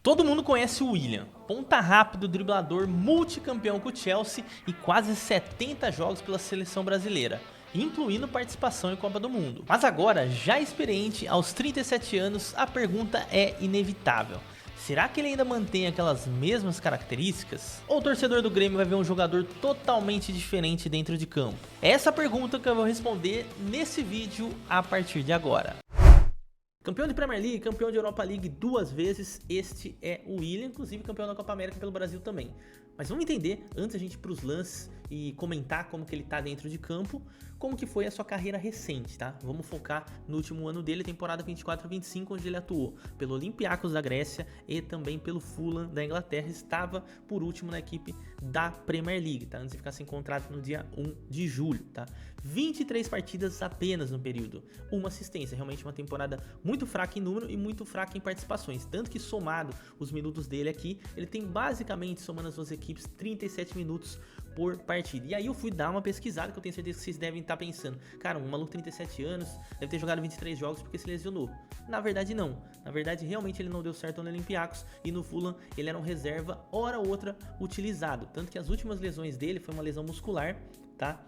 Todo mundo conhece o Willian, ponta rápido, driblador, multicampeão com o Chelsea e quase 70 jogos pela seleção brasileira, incluindo participação em Copa do Mundo. Mas agora, já experiente, aos 37 anos, a pergunta é inevitável. Será que ele ainda mantém aquelas mesmas características? Ou o torcedor do Grêmio vai ver um jogador totalmente diferente dentro de campo? É essa pergunta que eu vou responder nesse vídeo a partir de agora. Campeão de Premier League, campeão de Europa League 2 vezes, este é o Willian, inclusive campeão da Copa América pelo Brasil também. Mas vamos entender, antes a gente ir para os lances e comentar como que ele tá dentro de campo, como que foi a sua carreira recente, tá? Vamos focar no último ano dele, temporada 24-25, onde ele atuou pelo Olympiacos da Grécia e também pelo Fulham da Inglaterra, estava por último na equipe da Premier League, tá? Antes de ficar sem contrato no dia 1 de julho, tá? 23 partidas apenas no período, uma assistência, realmente uma temporada muito fraca em número e muito fraca em participações, tanto que somado os minutos dele aqui, ele tem basicamente, somando as duas equipes, 37 minutos por partida. E aí eu fui dar uma pesquisada, que eu tenho certeza que vocês devem estar pensando, cara, um maluco de 37 anos, deve ter jogado 23 jogos porque se lesionou. Na verdade não, na verdade realmente ele não deu certo no Olympiacos e no Fulham ele era um reserva hora ou outra utilizado, tanto que as últimas lesões dele foi uma lesão muscular, tá?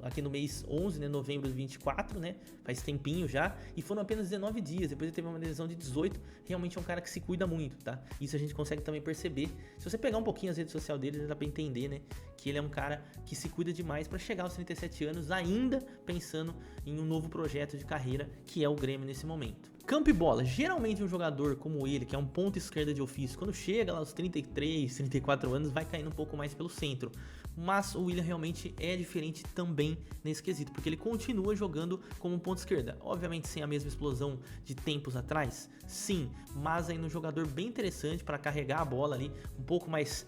Aqui no mês 11, né, novembro de 24, né, faz tempinho já, e foram apenas 19 dias, depois ele teve uma lesão de 18, realmente é um cara que se cuida muito, tá? Isso a gente consegue também perceber, se você pegar um pouquinho as redes sociais dele, dá pra entender, né, que ele é um cara que se cuida demais pra chegar aos 37 anos, ainda pensando em um novo projeto de carreira, que é o Grêmio nesse momento. Campo e bola, geralmente um jogador como ele, que é um ponta esquerda de ofício, quando chega lá aos 33, 34 anos, vai caindo um pouco mais pelo centro. Mas o Willian realmente é diferente também nesse quesito, porque ele continua jogando como um ponta esquerda. Obviamente sem a mesma explosão de tempos atrás, sim, mas ainda um jogador bem interessante para carregar a bola ali, um pouco mais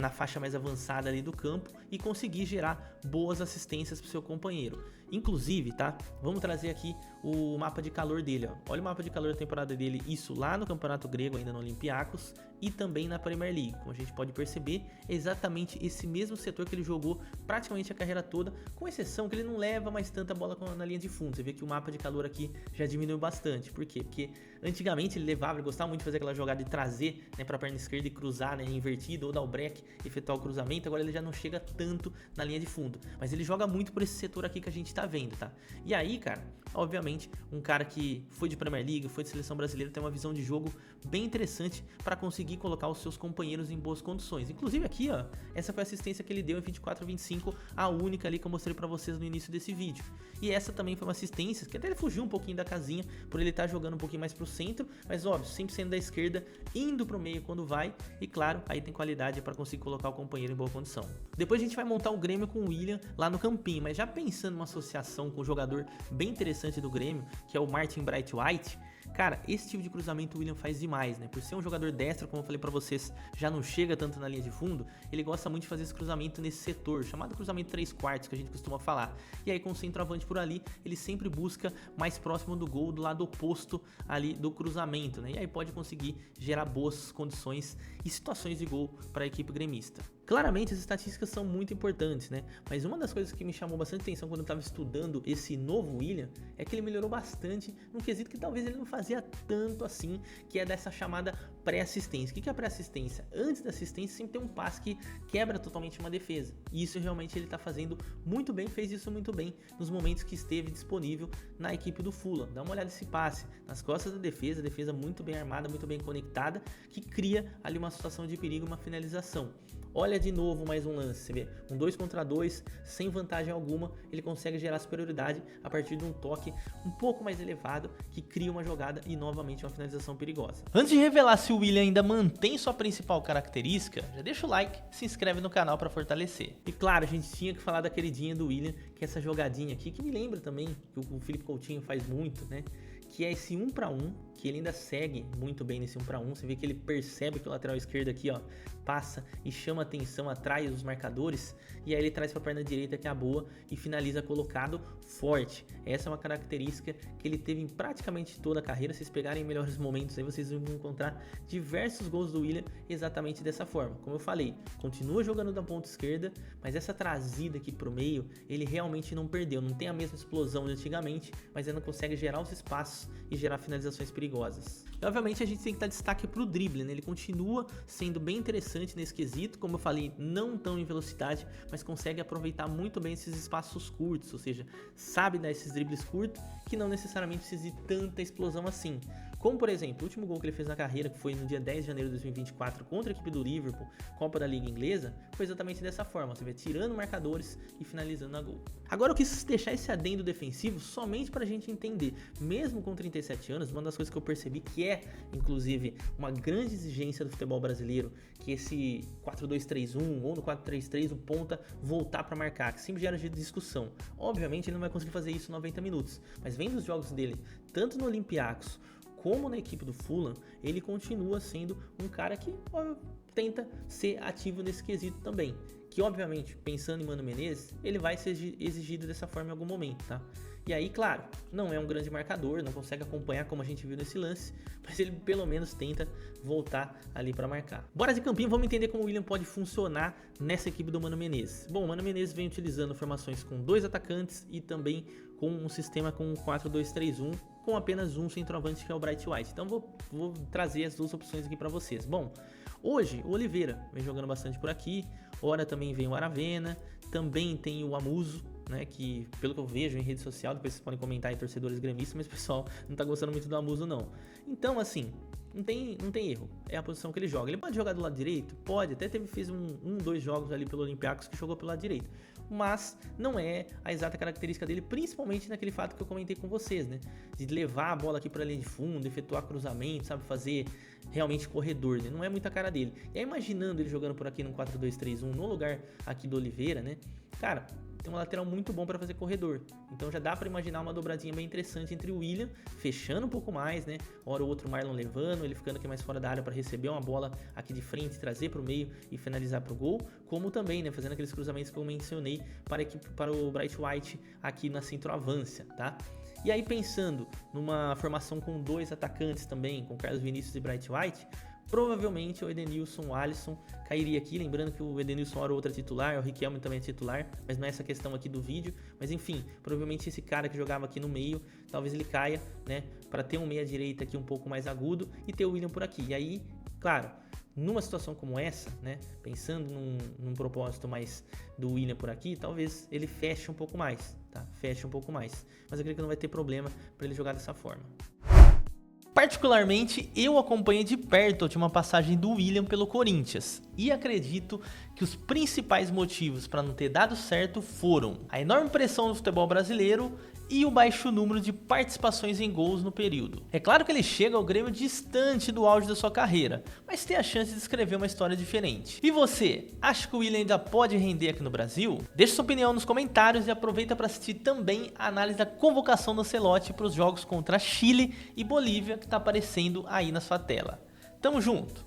na faixa mais avançada ali do campo e conseguir gerar boas assistências para o seu companheiro. Inclusive, tá? Vamos trazer aqui o mapa de calor dele, ó. Olha o mapa de calor da temporada dele, isso lá no Campeonato Grego, ainda no Olympiacos, e também na Premier League. Como a gente pode perceber, é exatamente esse mesmo setor que ele jogou praticamente a carreira toda, com exceção que ele não leva mais tanta bola na linha de fundo. Você vê que o mapa de calor aqui já diminuiu bastante. Por quê? Porque antigamente ele gostava muito de fazer aquela jogada de trazer, né, para a perna esquerda e cruzar, né, invertido, ou dar o break, efetuar o cruzamento. Agora ele já não chega tanto na linha de fundo, mas ele joga muito por esse setor aqui que a gente tá vendo, tá? E aí, cara, obviamente, um cara que foi de Premier League, foi de seleção brasileira, tem uma visão de jogo bem interessante para conseguir colocar os seus companheiros em boas condições. Inclusive aqui, ó, essa foi a assistência que ele deu em 24-25, a única ali que eu mostrei para vocês no início desse vídeo. E essa também foi uma assistência que até ele fugiu um pouquinho da casinha, por ele estar jogando um pouquinho mais pro centro, mas óbvio, sempre sendo da esquerda, indo pro meio quando vai, e claro, aí tem qualidade para conseguir colocar o companheiro em boa condição. Depois a gente vai montar o Grêmio com o Willian lá no campinho, mas já pensando numa associação com um jogador bem interessante do Grêmio, que é o Martin Braithwaite, cara, esse tipo de cruzamento o Willian faz demais, né? Por ser um jogador destro, como eu falei pra vocês, já não chega tanto na linha de fundo, ele gosta muito de fazer esse cruzamento nesse setor, chamado cruzamento 3/4, que a gente costuma falar. E aí com o centroavante por ali, ele sempre busca mais próximo do gol, do lado oposto ali do cruzamento, né? E aí pode conseguir gerar boas condições e situações de gol para a equipe gremista. Claramente as estatísticas são muito importantes, né? Mas uma das coisas que me chamou bastante atenção quando eu estava estudando esse novo Willian é que ele melhorou bastante num quesito que talvez ele não fazia tanto assim, que é dessa chamada pré-assistência. O que é a pré-assistência? Antes da assistência sempre tem um passe que quebra totalmente uma defesa. E isso realmente ele está fazendo muito bem, fez isso muito bem nos momentos que esteve disponível na equipe do Fulham. Dá uma olhada nesse passe, nas costas da defesa, defesa muito bem armada, muito bem conectada, que cria ali uma situação de perigo, uma finalização. Olha de novo mais um lance, você vê, um 2 contra 2, sem vantagem alguma, ele consegue gerar superioridade a partir de um toque um pouco mais elevado, que cria uma jogada e novamente uma finalização perigosa. Antes de revelar se o Willian ainda mantém sua principal característica, já deixa o like, se inscreve no canal para fortalecer. E claro, a gente tinha que falar da queridinha do Willian, que é essa jogadinha aqui, que me lembra também, que o Felipe Coutinho faz muito, né? Que é esse 1 para 1, que ele ainda segue muito bem nesse 1 para 1, você vê que ele percebe que o lateral esquerdo aqui, ó, passa e chama atenção, atrai os marcadores, e aí ele traz para a perna direita, que é a boa, e finaliza colocado forte. Essa é uma característica que ele teve em praticamente toda a carreira. Se vocês pegarem melhores momentos aí, vocês vão encontrar diversos gols do Willian exatamente dessa forma. Como eu falei, continua jogando da ponta esquerda, mas essa trazida aqui pro meio, ele realmente não perdeu, não tem a mesma explosão de antigamente, mas ainda consegue gerar os espaços e gerar finalizações perigosas. perigosas. E, obviamente, a gente tem que dar destaque para o drible, né? Ele continua sendo bem interessante nesse quesito, como eu falei, não tão em velocidade, mas consegue aproveitar muito bem esses espaços curtos, ou seja, sabe dar esses dribles curtos que não necessariamente precisa de tanta explosão assim. Como, por exemplo, o último gol que ele fez na carreira, que foi no dia 10 de janeiro de 2024 contra a equipe do Liverpool, Copa da Liga Inglesa, foi exatamente dessa forma, você vê, tirando marcadores e finalizando a gol. Agora eu quis deixar esse adendo defensivo somente para a gente entender, mesmo com 37 anos, uma das coisas que eu percebi que é, inclusive, uma grande exigência do futebol brasileiro, que esse 4-2-3-1 ou no 4-3-3 o ponta voltar para marcar, que sempre gera discussão. Obviamente ele não vai conseguir fazer isso em 90 minutos, mas vendo os jogos dele, tanto no Olympiacos como na equipe do Fulham, ele continua sendo um cara que tenta ser ativo nesse quesito também. Que, obviamente, pensando em Mano Menezes, ele vai ser exigido dessa forma em algum momento, tá? E aí, claro, não é um grande marcador, não consegue acompanhar como a gente viu nesse lance, mas ele pelo menos tenta voltar ali para marcar. Bora de campinho, vamos entender como o Willian pode funcionar nessa equipe do Mano Menezes. Bom, o Mano Menezes vem utilizando formações com 2 atacantes e também com um sistema com 4-2-3-1, com apenas um centroavante, que é o Bright White. Então vou trazer as duas opções aqui para vocês. Bom, hoje o Oliveira vem jogando bastante por aqui, ora também vem o Aravena, também tem o Amuso, né, que pelo que eu vejo em rede social, depois vocês podem comentar aí, torcedores gremistas, mas o pessoal não tá gostando muito do Amuso não. Então assim, não tem erro, é a posição que ele joga. Ele pode jogar do lado direito? Pode, até fez dois jogos ali pelo Olympiacos que jogou pelo lado direito, mas não é a exata característica dele, principalmente naquele fato que eu comentei com vocês, né, de levar a bola aqui para a linha de fundo, efetuar cruzamento, sabe, fazer realmente corredor, né, não é muita cara dele. E aí imaginando ele jogando por aqui no 4-2-3-1 no lugar aqui do Oliveira, né, cara, tem um lateral muito bom para fazer corredor, então já dá para imaginar uma dobradinha bem interessante entre o Willian, fechando um pouco mais, né, hora o outro Marlon levando, ele ficando aqui mais fora da área para receber uma bola aqui de frente, trazer para o meio e finalizar para o gol, como também, né, fazendo aqueles cruzamentos que eu mencionei para o Bright White aqui na centroavância, tá? E aí pensando numa formação com 2 atacantes também, com Carlos Vinícius e Bright White, provavelmente o Edenilson, o Alisson cairia aqui, lembrando que o Edenilson era outra titular, o Riquelme também é titular, mas não é essa questão aqui do vídeo, mas enfim, provavelmente esse cara que jogava aqui no meio, talvez ele caia, né, para ter um meia direita aqui um pouco mais agudo e ter o Willian por aqui. E aí, claro, numa situação como essa, né, pensando num propósito mais do Willian por aqui, talvez ele feche um pouco mais, tá? Feche um pouco mais, mas eu creio que não vai ter problema para ele jogar dessa forma. Particularmente, eu acompanhei de perto a última passagem do Willian pelo Corinthians e acredito que os principais motivos para não ter dado certo foram a enorme pressão no futebol brasileiro e o baixo número de participações em gols no período. É claro que ele chega ao Grêmio distante do auge da sua carreira, mas tem a chance de escrever uma história diferente. E você, acha que o Willian ainda pode render aqui no Brasil? Deixe sua opinião nos comentários e aproveita para assistir também a análise da convocação do Ancelotti para os jogos contra Chile e Bolívia que está aparecendo aí na sua tela. Tamo junto!